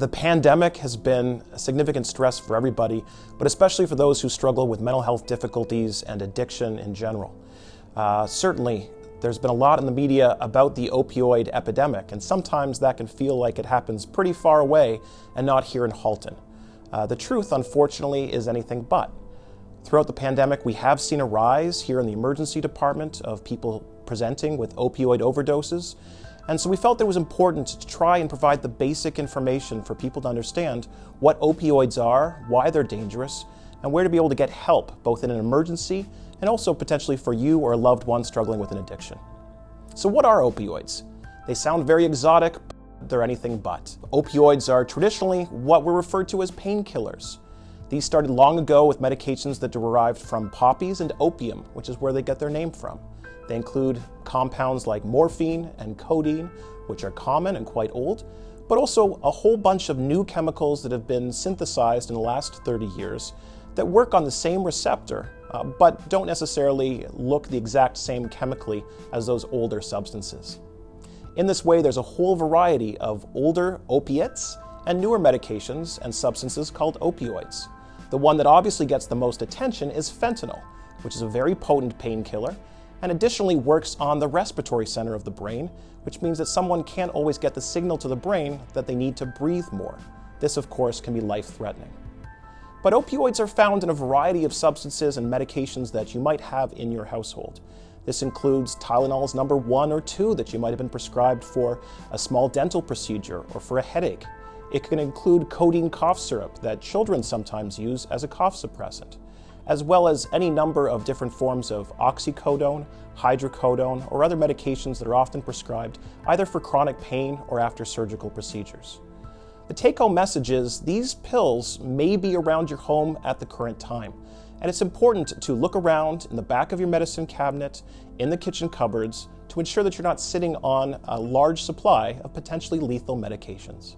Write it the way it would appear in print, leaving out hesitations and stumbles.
The pandemic has been a significant stress for everybody, but especially for those who struggle with mental health difficulties and addiction in general. Certainly, there's been a lot in the media about the opioid epidemic, and sometimes that can feel like it happens pretty far away and not here in Halton. The truth, unfortunately, is anything but. Throughout the pandemic, we have seen a rise here in the emergency department of people presenting with opioid overdoses. And so we felt it was important to try and provide the basic information for people to understand what opioids are, why they're dangerous, and where to be able to get help, both in an emergency and also potentially for you or a loved one struggling with an addiction. So what are opioids? They sound very exotic, but they're anything but. Opioids are traditionally what were referred to as painkillers. These started long ago with medications that derived from poppies and opium, which is where they get their name from. They include compounds like morphine and codeine, which are common and quite old, but also a whole bunch of new chemicals that have been synthesized in the last 30 years that work on the same receptor, but don't necessarily look the exact same chemically as those older substances. In this way, there's a whole variety of older opiates and newer medications and substances called opioids. The one that obviously gets the most attention is fentanyl, which is a very potent painkiller, and additionally works on the respiratory center of the brain, which means that someone can't always get the signal to the brain that they need to breathe more. This, of course, can be life-threatening. But opioids are found in a variety of substances and medications that you might have in your household. This includes Tylenols number 1 or 2 that you might have been prescribed for a small dental procedure or for a headache. It can include codeine cough syrup that children sometimes use as a cough suppressant, as well as any number of different forms of oxycodone, hydrocodone, or other medications that are often prescribed either for chronic pain or after surgical procedures. The take-home message is these pills may be around your home at the current time, and it's important to look around in the back of your medicine cabinet, in the kitchen cupboards, to ensure that you're not sitting on a large supply of potentially lethal medications.